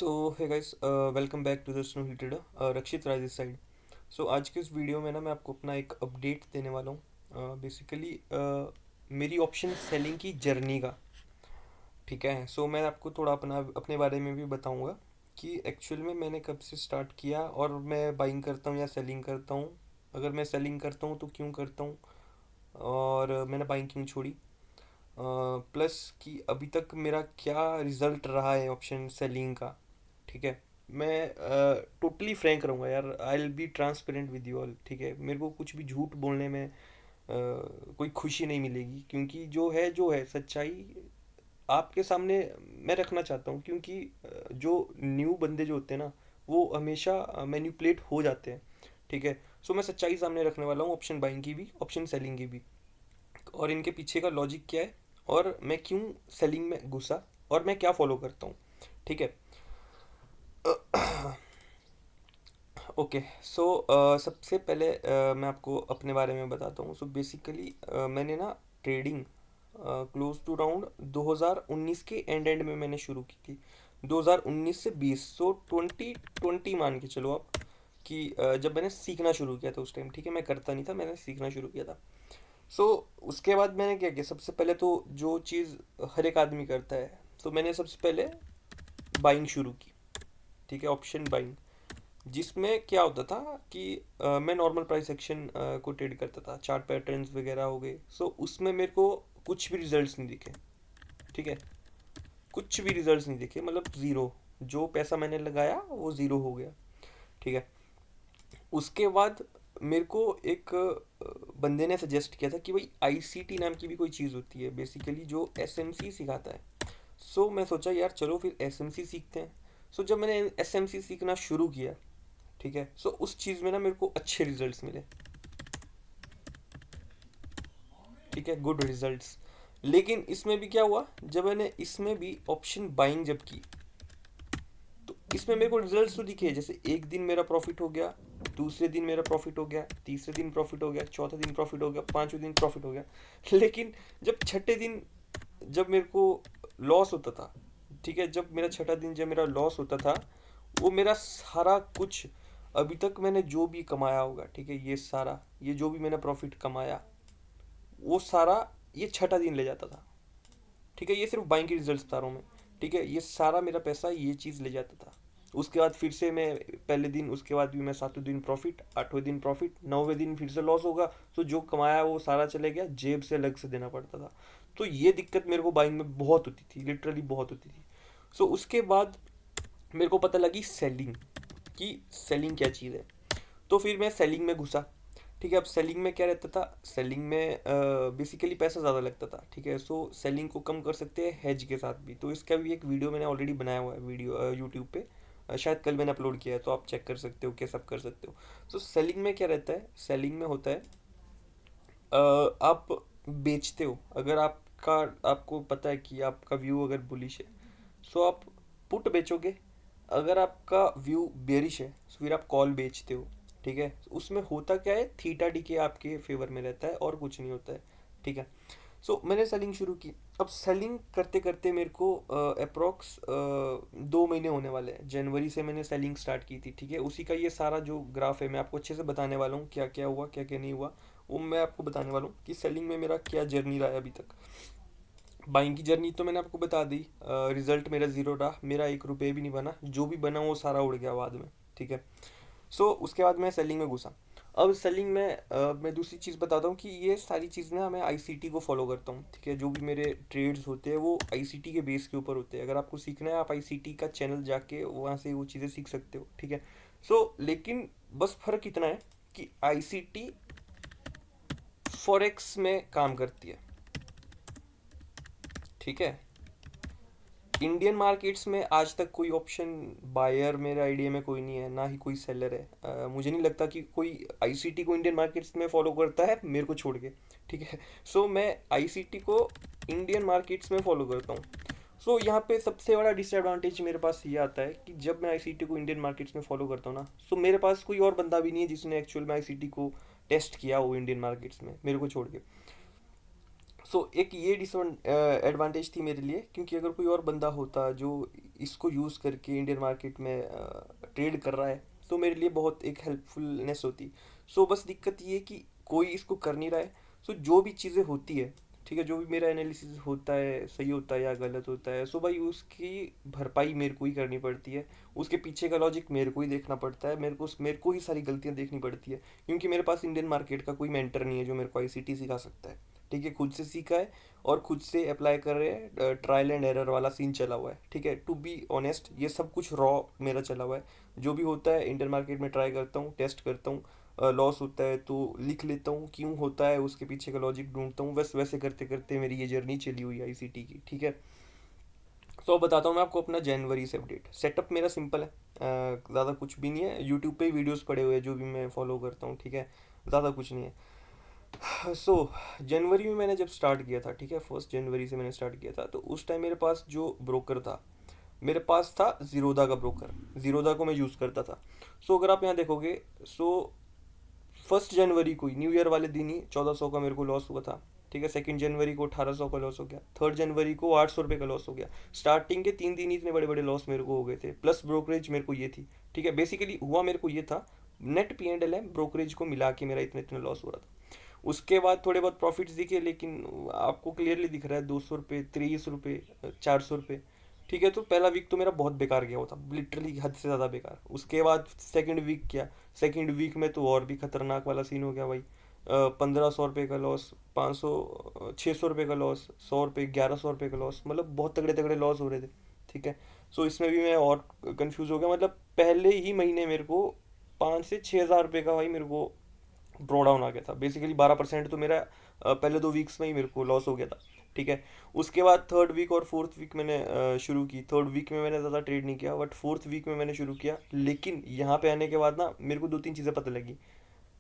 सो है guys, welcome back to the snow hill trader. Rakshit Raj इस side. सो आज के इस वीडियो में ना मैं आपको अपना एक अपडेट देने वाला हूँ, बेसिकली मेरी ऑप्शन सेलिंग की जर्नी का। ठीक है, सो मैं आपको थोड़ा अपना अपने बारे में भी बताऊँगा कि एक्चुअल में मैंने कब से स्टार्ट किया और मैं बाइंग करता हूँ या सेलिंग करता हूँ। अगर मैं सेलिंग करता हूँ तो क्यों करता हूँ, और मैंने बाइंग क्यों छोड़ी, प्लस कि अभी तक मेरा क्या रिजल्ट रहा है ऑप्शन सेलिंग का। ठीक है, मैं टोटली फ्रैंक रहूँगा यार, I will be transparent with you all. ठीक है, मेरे को कुछ भी झूठ बोलने में कोई खुशी नहीं मिलेगी, क्योंकि जो है सच्चाई आपके सामने मैं रखना चाहता हूँ। क्योंकि जो न्यू बंदे जो होते हैं ना, वो हमेशा मैनिपुलेट हो जाते हैं। ठीक है, सो मैं सच्चाई सामने रखने वाला हूँ, ऑप्शन बाइंग की भी ऑप्शन सेलिंग की भी, और इनके पीछे का लॉजिक क्या है, और मैं क्यों सेलिंग में घुसा, और मैं क्या फॉलो करता हूँ। ठीक है, ओके। सो सबसे पहले मैं आपको अपने बारे में बताता हूँ। सो बेसिकली मैंने ना ट्रेडिंग क्लोज टू राउंड 2019 के एंड में मैंने शुरू की थी। 2019 से 20, सो 2020 मान के चलो आप कि जब मैंने सीखना शुरू किया था उस टाइम। ठीक है, मैं करता नहीं था, मैंने सीखना शुरू किया था। सो उसके बाद मैंने क्या किया, सबसे पहले तो जो चीज़ हर एक आदमी करता है, तो मैंने सबसे पहले बाइंग शुरू की। ठीक है, ऑप्शन बाइंग, जिसमें क्या होता था कि मैं नॉर्मल प्राइस एक्शन को ट्रेड करता था, चार्ट पैटर्न्स वगैरह हो गए। सो उसमें मेरे को कुछ भी रिजल्ट्स नहीं दिखे। ठीक है, कुछ भी रिजल्ट्स नहीं दिखे, मतलब ज़ीरो। जो पैसा मैंने लगाया वो ज़ीरो हो गया। ठीक है, उसके बाद मेरे को एक बंदे ने सजेस्ट किया था कि भाई आईसीटी नाम की भी कोई चीज़ होती है, बेसिकली जो एसएमसी सिखाता है। सो मैं सोचा यार चलो फिर एसएमसी सीखते हैं। सो जब मैंने एसएमसी सीखना शुरू किया, ठीक है, सो उस चीज़ में ना मेरे को अच्छे रिजल्ट्स मिले। ठीक है, गुड रिजल्ट्स। लेकिन इसमें भी क्या हुआ, जब मैंने इसमें भी ऑप्शन बाइंग जब की, तो इसमें मेरे को रिजल्ट्स तो दिखे, जैसे एक दिन मेरा प्रॉफिट हो गया, दूसरे दिन मेरा प्रॉफिट हो गया, तीसरे दिन प्रॉफिट हो गया, चौथे दिन प्रॉफिट हो गया, पांचवें दिन प्रॉफिट हो गया। लेकिन जब छठे दिन जब मेरे को लॉस होता था, ठीक है, जब मेरा छठा दिन जब मेरा लॉस होता था, वो मेरा सारा कुछ अभी तक मैंने जो भी कमाया होगा, ठीक है, ये सारा, ये जो भी मैंने प्रॉफिट कमाया, वो सारा ये छठा दिन ले जाता था। ठीक है, ये सिर्फ बाइंग के रिजल्ट बता रहा हूँ मैं। ठीक है, ये सारा मेरा पैसा ये चीज़ ले जाता था। उसके बाद फिर से मैं पहले दिन, उसके बाद भी मैं सातवें दिन प्रॉफिट, आठवें दिन प्रॉफिट, नौवें दिन फिर से लॉस होगा। तो जो कमाया वो सारा चले गया, जेब से अलग से देना पड़ता था। तो ये दिक्कत मेरे को बाइंग में बहुत होती थी, लिटरली बहुत होती थी। सो उसके बाद मेरे को पता लगी सेलिंग, कि सेलिंग क्या चीज़ है। तो फिर मैं सेलिंग में घुसा। ठीक है, अब सेलिंग में क्या रहता था, सेलिंग में बेसिकली पैसा ज़्यादा लगता था। ठीक है, सो सेलिंग को कम कर सकते हैं हेज के साथ भी। तो इसका भी एक वीडियो मैंने ऑलरेडी बनाया हुआ है, वीडियो यूट्यूब पे। शायद कल मैंने अपलोड किया है, तो आप चेक कर सकते हो, क्या सब कर सकते हो। सो सेलिंग में क्या रहता है, सेलिंग में होता है आप बेचते हो। अगर आपका, आपको पता है कि आपका व्यू अगर बुलिश है, सो आप पुट बेचोगे। अगर आपका व्यू बेरिश है, तो फिर आप कॉल बेचते हो। ठीक है, उसमें होता क्या है, थीटा डी के आपके फेवर में रहता है, और कुछ नहीं होता है। ठीक है, सो मैंने सेलिंग शुरू की। अब सेलिंग करते करते मेरे को अप्रोक्स 2 महीने होने वाले हैं। जनवरी से मैंने सेलिंग स्टार्ट की थी। ठीक है, उसी का ये सारा जो ग्राफ है मैं आपको अच्छे से बताने वाला हूँ, क्या क्या हुआ क्या क्या नहीं हुआ, वो मैं आपको बताने वाला हूँ कि सेलिंग में मेरा क्या जर्नी रहा है अभी तक। बाइंग की जर्नी तो मैंने आपको बता दी, रिजल्ट मेरा ज़ीरो रहा, मेरा 1 रुपये भी नहीं बना, जो भी बना वो सारा उड़ गया बाद में। ठीक है, सो उसके बाद मैं सेलिंग में घुसा। अब सेलिंग में मैं दूसरी चीज़ बताता हूँ कि ये सारी चीज़ ना मैं आईसीटी को फॉलो करता हूँ। ठीक है, जो भी मेरे ट्रेड्स होते हैं वो आईसीटी के बेस के ऊपर होते हैं। अगर आपको सीखना है, आप आईसीटी का चैनल जाके वहाँ से वो चीज़ें सीख सकते हो। ठीक है, सो लेकिन बस फ़र्क इतना है कि आईसीटी फॉरेक्स में काम करती है। ठीक है, इंडियन मार्केट्स में आज तक कोई ऑप्शन बायर मेरे आइडिया में कोई नहीं है, ना ही कोई सेलर है। मुझे नहीं लगता कि कोई आईसीटी को इंडियन मार्केट्स में फॉलो करता है, मेरे को छोड़ के। ठीक है, सो मैं आईसीटी को इंडियन मार्केट्स में फॉलो करता हूँ। सो यहाँ पे सबसे बड़ा डिसएडवांटेज मेरे पास ये आता है कि जब मैं आईसीटी को इंडियन मार्केट्स में फॉलो करता हूँ ना, सो मेरे पास कोई और बंदा भी नहीं है जिसने एक्चुअल में आईसीटी को टेस्ट किया हो इंडियन मार्केट्स में, मेरे को छोड़ के। सो एक ये डिस एडवांटेज थी मेरे लिए, क्योंकि अगर कोई और बंदा होता जो इसको यूज़ करके इंडियन मार्केट में ट्रेड कर रहा है, तो मेरे लिए बहुत एक हेल्पफुलनेस होती। सो बस दिक्कत ये है कि कोई इसको कर नहीं रहा है। सो जो भी चीज़ें होती है, ठीक है, जो भी मेरा एनालिसिस होता है सही होता है या गलत होता है, सो भाई उसकी भरपाई मेरे को ही करनी पड़ती है। उसके पीछे का लॉजिक मेरे को ही देखना पड़ता है, मेरे को ही सारी गलतियाँ देखनी पड़ती है, क्योंकि मेरे पास इंडियन मार्केट का कोई मेंटर नहीं है जो मेरे को आईसीटी सिखा सकता है। ठीक है, खुद से सीखा है और खुद से अप्लाई कर रहे हैं, ट्रायल एंड एरर वाला सीन चला हुआ है। ठीक है, टू बी ऑनेस्ट ये सब कुछ रॉ मेरा चला हुआ है। जो भी होता है इंडियन मार्केट में ट्राई करता हूँ, टेस्ट करता हूँ, लॉस होता है तो लिख लेता हूँ क्यों होता है, उसके पीछे का लॉजिक ढूंढता हूँ। बस वैसे करते करते मेरी ये जर्नी चली हुई है आईसीटी की। ठीक है, सो बताता हूँ मैं आपको अपना जनवरी से अपडेट। सेटअप मेरा सिंपल है, ज़्यादा कुछ भी नहीं है। यूट्यूब पे वीडियोस पड़े हुए हैं जो भी मैं फॉलो करता हूँ। ठीक है, ज़्यादा कुछ नहीं है। सो जनवरी में मैंने जब स्टार्ट किया था, ठीक है, 1 जनवरी से मैंने स्टार्ट किया था, तो उस टाइम मेरे पास जो ब्रोकर था, मेरे पास था जीरोदा का ब्रोकर। जीरोदा को मैं यूज़ करता था। सो अगर आप यहाँ देखोगे, सो 1 जनवरी को ही, न्यू ईयर वाले दिन ही 1400 का मेरे को लॉस हुआ था। ठीक है, 2 जनवरी को 1800 का लॉस हो गया, 3 जनवरी को 800 रुपये का लॉस हो गया। स्टार्टिंग के 3 दिन ही इतने बड़े बड़े लॉस मेरे को हो गए थे, प्लस ब्रोकरेज मेरे को ये थी। ठीक है, बेसिकली हुआ मेरे को ये था, नेट पी एंड एल है, ब्रोकरेज को मिला के मेरा इतने इतने लॉस हो रहा था। उसके बाद थोड़े बहुत प्रॉफिट्स दिखे, लेकिन आपको क्लियरली दिख रहा है 200 रुपये, 30 रुपये, 400 रुपये। ठीक है, तो पहला वीक तो मेरा बहुत बेकार गया हुआ था, लिटरली हद से ज़्यादा बेकार। उसके बाद सेकंड वीक किया, सेकंड वीक में तो और भी खतरनाक वाला सीन हो गया भाई। 1500 रुपये का लॉस, 500, 600 रुपये का लॉस, 100 रुपये, 1100 रुपये का लॉस, मतलब बहुत तगड़े तगड़े लॉस हो रहे थे। ठीक है, सो इसमें भी मैं और कंफ्यूज हो गया। मतलब पहले ही महीने मेरे को 5 से 6 हज़ार रुपये का भाई मेरे को ड्रॉ डाउन आ गया था। बेसिकली 12% तो मेरा पहले 2 वीक्स में ही मेरे को लॉस हो गया था। ठीक है, उसके बाद थर्ड वीक और फोर्थ वीक मैंने शुरू की। थर्ड वीक में मैंने ज़्यादा ट्रेड नहीं किया, बट फोर्थ वीक में मैंने शुरू किया। लेकिन यहाँ पे आने के बाद ना मेरे को दो तीन चीज़ें पता लगी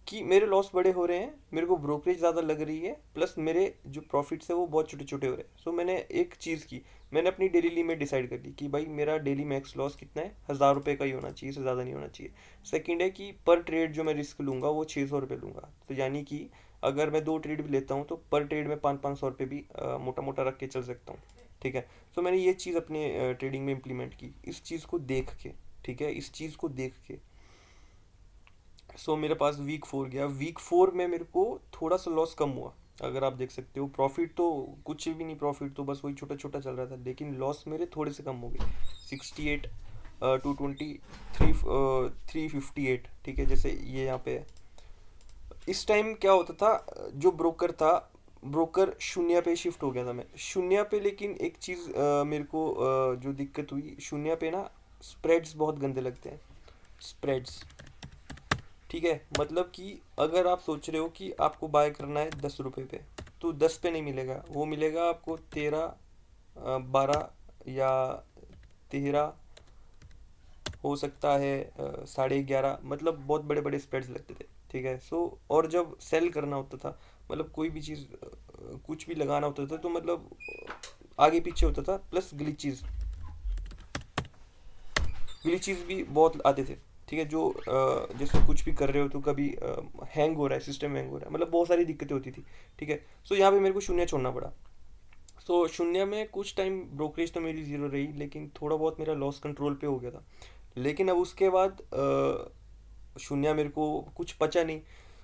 कि मेरे लॉस बड़े हो रहे हैं, मेरे को ब्रोकरेज ज़्यादा लग रही है, प्लस मेरे जो प्रॉफिट्स है वो बहुत छोटे छोटे हो रहे हैं। सो मैंने एक चीज़ की, मैंने अपनी डेली लिमिट डिसाइड कर ली कि भाई मेरा डेली मैक्स लॉस कितना है, 1000 रुपये का ही होना चाहिए, इससे ज़्यादा नहीं होना चाहिए। सेकंड है कि पर ट्रेड जो मैं रिस्क लूँगा वो 600 रुपये लूँगा। तो यानी कि अगर मैं 2 ट्रेड भी लेता हूँ तो पर ट्रेड में 500 रुपये भी मोटा मोटा रख के चल सकता हूँ। ठीक है, तो मैंने ये चीज़ अपने ट्रेडिंग में इम्प्लीमेंट की, इस चीज़ को देख के। ठीक है, इस चीज़ को देख के। सो मेरे पास वीक 4 गया, वीक 4 में मेरे को थोड़ा सा लॉस कम हुआ। अगर आप देख सकते हो, प्रॉफिट तो कुछ भी नहीं, प्रॉफिट तो बस वही छोटा छोटा चल रहा था, लेकिन लॉस मेरे थोड़े से कम हो गए। 68 220, 358। ठीक है, जैसे ये यहाँ पे है। इस टाइम क्या होता था, जो ब्रोकर था, ब्रोकर शून्य पे शिफ्ट हो गया था मैं शून्य पे। लेकिन एक चीज़ मेरे को जो दिक्कत हुई शून्य पे ना, स्प्रेड्स बहुत गंदे लगते हैं, स्प्रेड्स। ठीक है, मतलब कि अगर आप सोच रहे हो कि आपको बाय करना है 10 रुपये पे, तो 10 पे नहीं मिलेगा, वो मिलेगा आपको 13, 12 या 13, हो सकता है 11:30, मतलब बहुत बड़े बड़े स्प्रेड्स लगते थे। ठीक है, सो और जब सेल करना होता था, मतलब कोई भी चीज़ कुछ भी लगाना होता था, तो मतलब आगे पीछे होता था, प्लस ग्लिचेस भी बहुत आते थे। ठीक है, जो जैसे कुछ भी कर रहे हो तो कभी हैंग हो रहा है, सिस्टम हैंग हो रहा है, मतलब बहुत सारी दिक्कतें होती थी। ठीक है, सो यहाँ पे मेरे को शून्य छोड़ना पड़ा। सो शून्य में कुछ टाइम ब्रोकरेज तो मेरी ज़ीरो रही, लेकिन थोड़ा बहुत मेरा लॉस कंट्रोल पे हो गया था। लेकिन अब उसके बाद शून्य मेरे को कुछ बचा नहीं।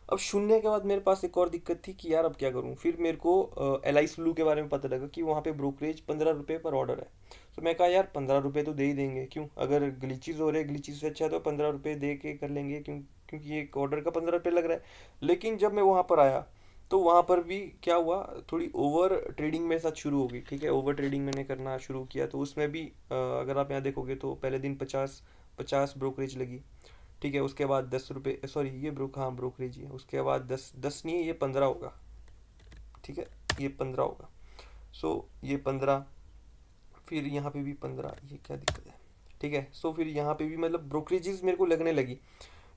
अब शून्य के बाद मेरे पास एक और दिक्कत थी कि यार अब क्या करूं। फिर मेरे को एल आई ब्लू के बारे में पता लगा कि वहाँ पे ब्रोकरेज 15 रुपये पर ऑर्डर है। तो मैं कहा यार 15 रुपये तो दे ही देंगे, क्यों, अगर ग्लिचेज हो रहे हैं, ग्लिचेज से अच्छा तो 15 रुपये दे के कर लेंगे, क्योंकि एक ऑर्डर का 15 रुपये लग रहा है। लेकिन जब मैं वहाँ पर आया, तो वहाँ पर भी क्या हुआ, थोड़ी ओवर ट्रेडिंग मेरे साथ शुरू हो गई। ठीक है, ओवर ट्रेडिंग मैंने करना शुरू किया, तो उसमें भी अगर आप यहाँ देखोगे तो पहले दिन 50 ब्रोकरेज लगी। ठीक है, उसके बाद 10 रुपये, सॉरी ये हाँ ब्रोकरेज ही है। उसके बाद 10 नहीं है, ये 15 होगा। ठीक है, ये 15 होगा। सो ये 15, फिर यहाँ पे भी 15, ये क्या दिक्कत है। ठीक है, सो फिर यहाँ पे भी मतलब ब्रोकरेजेस मेरे को लगने लगी।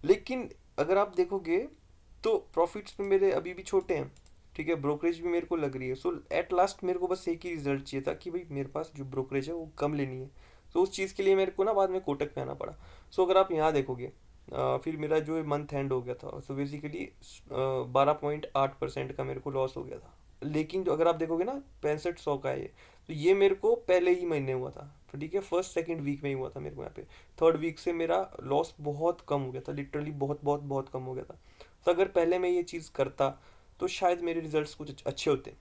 लेकिन अगर आप देखोगे तो प्रॉफिट्स में मेरे अभी भी छोटे हैं। ठीक है, ब्रोकरेज भी मेरे को लग रही है। सो एट लास्ट मेरे को बस एक ही रिजल्ट चाहिए था कि भाई मेरे पास जो ब्रोकरेज है वो कम लेनी है। तो उस चीज़ के लिए मेरे को ना बाद में कोटक पे आना पड़ा। सो अगर आप यहाँ देखोगे, फिर मेरा जो मंथ एंड हो गया था, सो बेसिकली 12.8% का मेरे को लॉस हो गया था। लेकिन जो अगर आप देखोगे ना, 6500 का है ये, तो ये मेरे को पहले ही महीने हुआ था, तो ठीक है, फर्स्ट सेकंड वीक में ही हुआ था मेरे को यहाँ पे। थर्ड वीक से मेरा लॉस बहुत कम हो गया था, लिटरली बहुत बहुत बहुत कम हो गया था। तो अगर पहले मैं ये चीज़ करता तो शायद मेरे रिजल्ट्स कुछ अच्छे होते।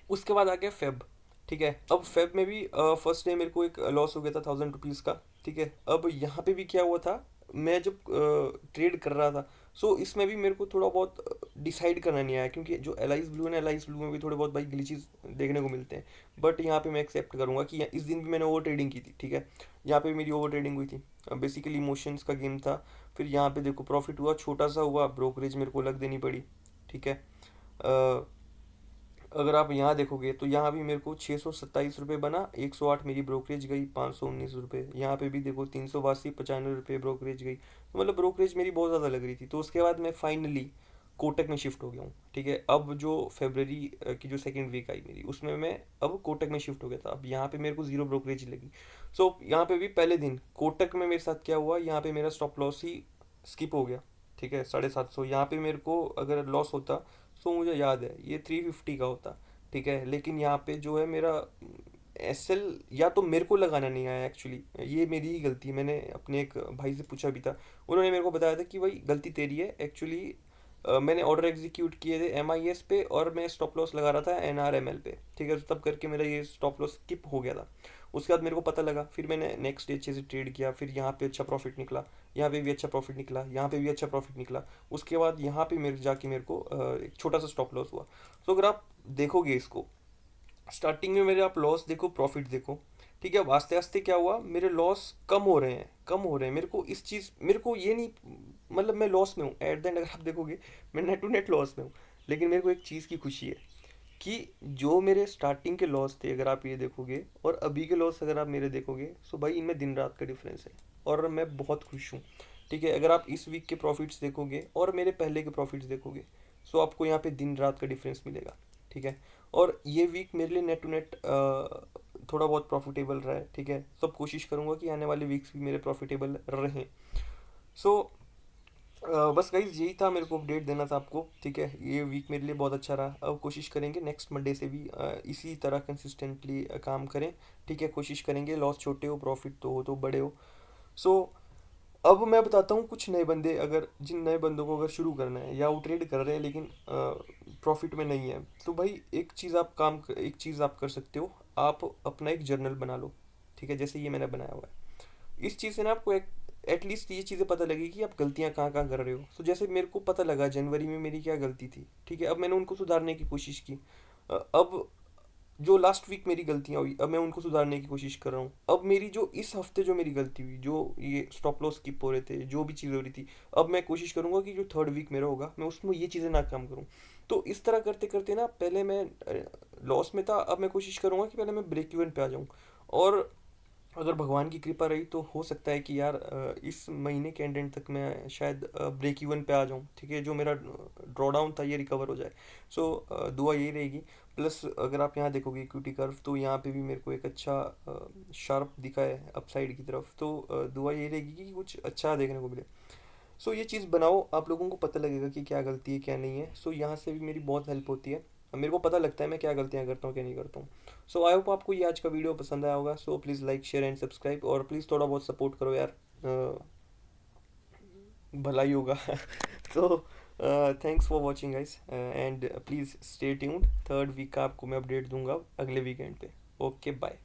उसके बाद आ गया फेब। ठीक है, अब फेब में भी फर्स्ट डे मेरे को एक लॉस हो गया था 1000 रुपीज़ का। ठीक है, अब यहाँ पे भी क्या हुआ था, मैं जब ट्रेड कर रहा था, सो इसमें भी मेरे को थोड़ा बहुत डिसाइड करना नहीं आया, क्योंकि जो एलाइस ब्लू है ना, एलाइस ब्लू में भी थोड़े बहुत भाई ग्लिचेस देखने को मिलते हैं। बट यहाँ पे मैं एक्सेप्ट करूँगा कि इस दिन भी मैंने ओवर ट्रेडिंग की थी। ठीक है, यहाँ पे भी मेरी ओवर ट्रेडिंग हुई थी, बेसिकली इमोशंस का गेम था। फिर यहाँ पे देखो प्रॉफिट हुआ, छोटा सा हुआ, ब्रोकरेज मेरे को अलग देनी पड़ी। ठीक है, अगर आप यहाँ देखोगे तो यहाँ भी मेरे को 627 रुपये बना, 108 मेरी ब्रोकरेज गई, 519 रुपये। यहाँ पे भी देखो 382 95 रुपये ब्रोकरेज गई, तो मतलब ब्रोकरेज मेरी बहुत ज़्यादा लग रही थी। तो उसके बाद मैं फाइनली कोटक में शिफ्ट हो गया हूँ। ठीक है, अब जो फेबररी की जो सेकेंड वीक आई मेरी, उसमें मैं अब कोटक में शिफ्ट हो गया था। अब यहाँ पे मेरे को जीरो ब्रोकरेज लगी। सो यहाँ पे भी पहले दिन कोटक में मेरे साथ क्या हुआ, यहाँ पे मेरा स्टॉप लॉस ही स्किप हो गया। ठीक है, 750, यहाँ पे मेरे को अगर लॉस होता, सो मुझे याद है ये 350 का होता। ठीक है, लेकिन यहाँ पे जो है मेरा एस एल, या तो मेरे को लगाना नहीं आया एक्चुअली, ये मेरी ही गलती है। मैंने अपने एक भाई से पूछा भी था, उन्होंने मेरे को बताया था कि भाई गलती तेरी है एक्चुअली। मैंने ऑर्डर एग्जीक्यूट किए थे एम आई एस पे, और मैं स्टॉप लॉस लगा रहा था एन आर एम एल पे। ठीक है, तो तब करके मेरा ये स्टॉप लॉस स्किप हो गया था। उसके बाद मेरे को पता लगा, फिर मैंने नेक्स्ट डे अच्छे से ट्रेड किया, फिर यहाँ पे अच्छा प्रॉफिट निकला, यहाँ पे भी अच्छा प्रॉफिट निकला, यहाँ पे भी अच्छा प्रॉफिट निकला। उसके बाद यहाँ पे मेरे जाके मेरे को एक छोटा सा स्टॉप लॉस हुआ। तो अगर आप देखोगे इसको, स्टार्टिंग में मेरे आप लॉस देखो, प्रॉफिट देखो। ठीक है, अब आस्ते आस्ते क्या हुआ, मेरे लॉस कम हो रहे हैं, कम हो रहे हैं। मेरे को इस चीज़, मेरे को ये नहीं, मतलब मैं लॉस में हूँ एट द एंड, अगर आप देखोगे मैं नेट टू नेट लॉस में हूँ। लेकिन मेरे को एक चीज़ की खुशी है कि जो मेरे स्टार्टिंग के लॉस थे, अगर आप ये देखोगे, और अभी के लॉस अगर आप मेरे देखोगे, तो भाई इनमें दिन रात का डिफरेंस है, और मैं बहुत खुश हूँ। ठीक है, अगर आप इस वीक के प्रॉफिट्स देखोगे और मेरे पहले के प्रॉफिट्स देखोगे, सो आपको यहाँ पे दिन रात का डिफरेंस मिलेगा। ठीक है, और ये वीक मेरे लिए नेट टू नेट थोड़ा बहुत प्रॉफिटेबल रहा है। ठीक है, सब कोशिश करूँगा कि आने वाले वीक्स भी मेरे प्रॉफिटेबल रहें। सो बस गाइज यही था, मेरे को अपडेट देना था आपको। ठीक है, ये वीक मेरे लिए बहुत अच्छा रहा। अब कोशिश करेंगे नेक्स्ट मंडे से भी इसी तरह कंसिस्टेंटली काम करें। ठीक है, कोशिश करेंगे लॉस छोटे हो, प्रॉफिट तो हो तो बड़े हो। सो अब मैं बताता हूँ कुछ नए बंदे, अगर जिन नए बंदों को अगर शुरू करना है, या वो ट्रेड कर रहे हैं लेकिन प्रॉफिट में नहीं है, तो भाई एक चीज़ आप कर सकते हो, आप अपना एक जर्नल बना लो। ठीक है, जैसे ये मैंने बनाया हुआ है। इस चीज़ से ना आपको एक एटलीस्ट ये चीज़ें पता लगेगी कि आप गलतियाँ कहाँ कहाँ कर रहे हो। तो जैसे मेरे को पता लगा जनवरी में मेरी क्या गलती थी। ठीक है, अब मैंने उनको सुधारने की कोशिश की। अब जो लास्ट वीक मेरी गलतियाँ हुई, अब मैं उनको सुधारने की कोशिश कर रहा हूँ। अब मेरी जो इस हफ्ते जो मेरी गलती हुई, जो ये स्टॉप लॉस स्किप हो रहे थे, जो भी चीज़ हो रही थी, अब मैं कोशिश करूँगा कि जो थर्ड वीक मेरा होगा, मैं उसमें ये चीज़ें ना काम करूँ। तो इस तरह करते करते ना, पहले मैं लॉस में था, अब मैं कोशिश करूँगा कि पहले मैं ब्रेक इवन पे आ जाऊँ। और अगर भगवान की कृपा रही तो हो सकता है कि यार इस महीने के एंड तक मैं शायद ब्रेक इवन पे आ जाऊँ। ठीक है, जो मेरा ड्रॉ डाउन था ये रिकवर हो जाए। सो दुआ यही रहेगी। प्लस अगर आप यहाँ देखोगे इक्विटी कर्व, तो यहाँ पे भी मेरे को एक अच्छा शार्प दिखा है अपसाइड की तरफ। तो दुआ यही रहेगी कि कुछ अच्छा देखने को मिले। सो ये चीज़ बनाओ, आप लोगों को पता लगेगा कि क्या गलती है क्या नहीं है। सो यहाँ से भी मेरी बहुत हेल्प होती है, मेरे को पता लगता है मैं क्या गलतियाँ करता हूँ क्या नहीं करता हूँ। सो आई होप आपको ये आज का वीडियो पसंद आया होगा। So please like share and subscribe, और प्लीज़ थोड़ा बहुत सपोर्ट करो यार, भलाई होगा। तो thanks for watching guys, and please stay tuned. Third week का आपको मैं अपडेट दूंगा अगले वीकेंड पे। Okay bye.